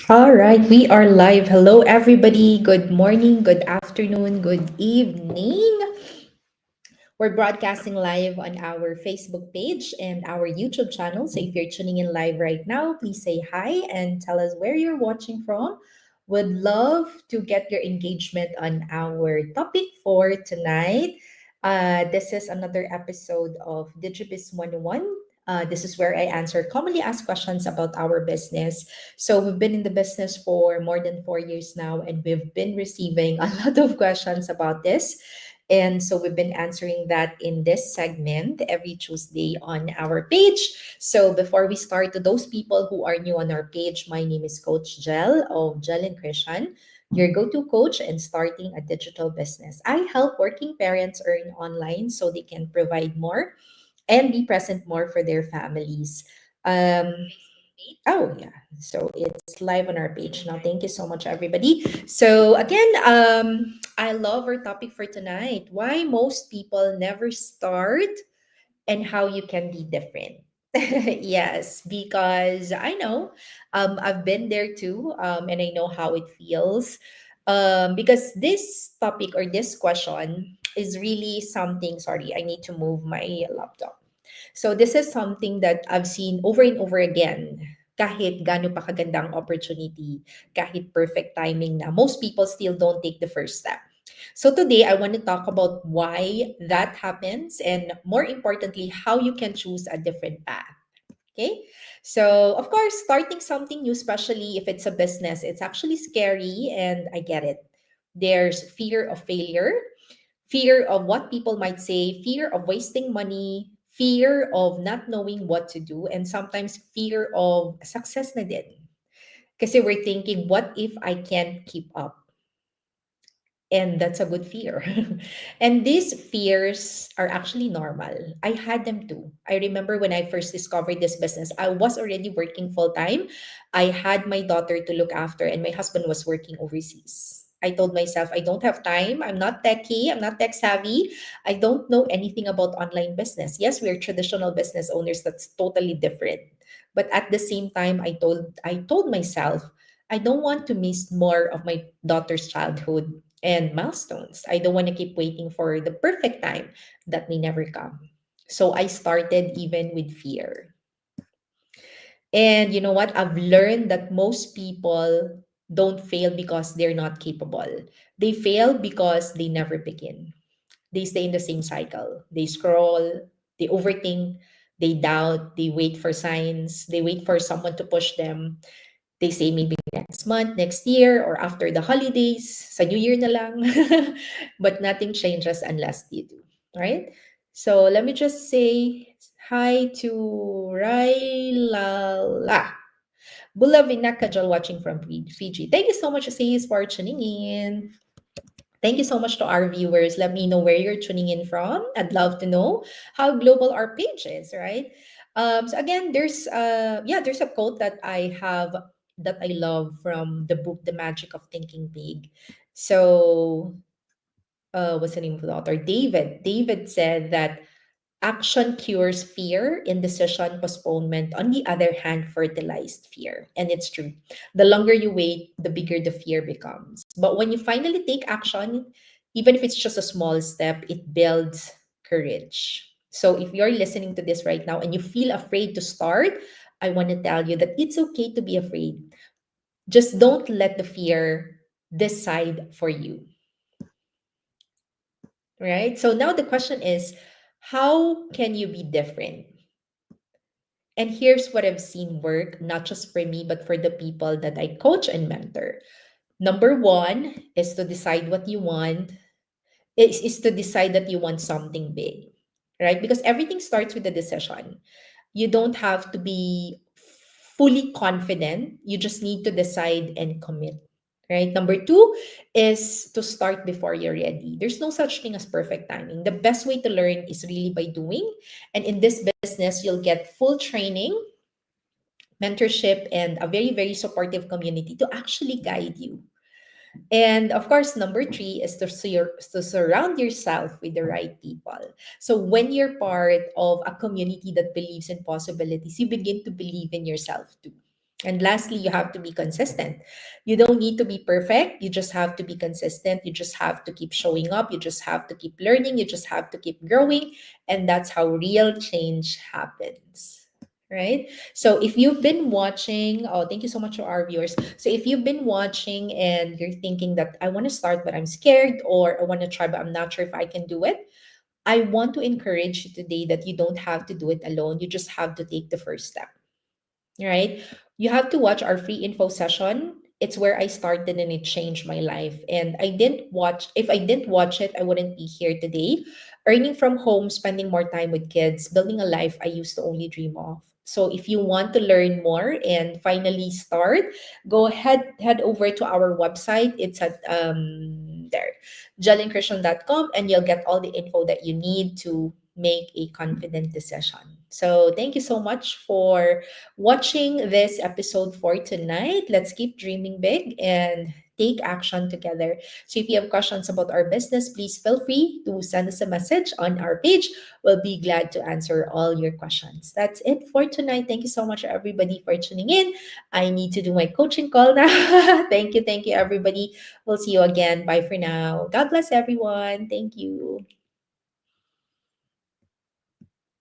All right, we are live. Hello, everybody. Good morning, good afternoon, good evening. We're broadcasting live on our Facebook page and our YouTube channel. So if you're tuning in live right now, please say hi and tell us where you're watching from. Would love to get your engagement on our topic for tonight. This is another episode of Digibus 101. This is where I answer commonly asked questions about our business. So we've been in the business for more than 4 years now, and we've been receiving a lot of questions about this. And so we've been answering that in this segment every Tuesday on our page. So before we start, to those people who are new on our page, my name is Coach Jel of Jel and Christian, your go-to coach and starting a digital business. I help working parents earn online so they can provide more and be present more for their families. Um, Oh, yeah. So it's live on our page now. Thank you so much, everybody. So, again, I love our topic for tonight, why most people never start and how you can be different. Yes, because I know I've been there too, and I know how it feels. Because this topic or this question is really something. Sorry, I need to move my laptop. So this is something that I've seen over and over again. Kahit gaano pa kagandang opportunity, kahit perfect timing na, most people still don't take the first step. So today I want to talk about why that happens and more importantly, how you can choose a different path. Okay. So, of course, starting something new, especially if it's a business, it's actually scary and I get it. There's fear of failure, fear of what people might say, fear of wasting money, fear of not knowing what to do, and sometimes fear of success na din. Kasi we're thinking, what if I can't keep up? And that's a good fear. And these fears are actually normal. I had them too. I remember when I first discovered this business, I was already working full time. I had my daughter to look after, and my husband was working overseas. I told myself, I don't have time. I'm not techie. I'm not tech savvy. I don't know anything about online business. Yes, we're traditional business owners. That's totally different. But at the same time, I told myself, I don't want to miss more of my daughter's childhood and milestones. I don't want to keep waiting for the perfect time that may never come. So I started even with fear. And you know what? I've learned that most people don't fail because they're not capable. They fail because they never begin. They stay in the same cycle. They scroll, they overthink, they doubt, they wait for signs, they wait for someone to push them. They say maybe next month, next year, or after the holidays, sa New Year na lang. But nothing changes unless you do, right? So let me just say hi to Railala. Bulavina Kajal watching from Fiji. Thank you so much, sis, for tuning in. Thank you so much to our viewers. Let me know where you're tuning in from. I'd love to know how global our page is, right? So again, there's a quote that I have that I love from the book The Magic of Thinking Big. So what's the name of the author? David. David said that action cures fear, indecision, postponement, on the other hand, fertilized fear. And it's true. The longer you wait, the bigger the fear becomes. But when you finally take action, even if it's just a small step, it builds courage. So if you're listening to this right now and you feel afraid to start, I want to tell you that it's okay to be afraid. Just don't let the fear decide for you, right? So now the question is, how can you be different? And here's what I've seen work, not just for me, but for the people that I coach and mentor. Number one is to decide what you want, is to decide that you want something big, right? Because everything starts with a decision. You don't have to be fully confident. You just need to decide and commit. Right. Number two is to start before you're ready. There's no such thing as perfect timing. The best way to learn is really by doing. And in this business, you'll get full training, mentorship, and a very, very supportive community to actually guide you. And of course, number three is to surround yourself with the right people. So when you're part of a community that believes in possibilities, you begin to believe in yourself too. And lastly, you have to be consistent. You don't need to be perfect. You just have to be consistent. You just have to keep showing up. You just have to keep learning. You just have to keep growing. And that's how real change happens. Right? So if you've been watching, oh, thank you so much to our viewers. So if you've been watching and you're thinking that I want to start, but I'm scared, or I want to try, but I'm not sure if I can do it, I want to encourage you today that you don't have to do it alone. You just have to take the first step, right? You have to watch our free info session. It's where I started and it changed my life. And if I didn't watch it, I wouldn't be here today. Earning from home, spending more time with kids, building a life I used to only dream of. So if you want to learn more and finally start, go ahead, head over to our website. It's at there, jellynchristtian.com, and you'll get all the info that you need to make a confident decision. So thank you so much for watching this episode for tonight. Let's keep dreaming big and take action together. So if you have questions about our business, please feel free to send us a message on our page. We'll be glad to answer all your questions. That's it for tonight. Thank you so much, everybody, for tuning in. I need to do my coaching call now. Thank you, everybody. We'll see you again. Bye for now. God bless everyone. Thank you.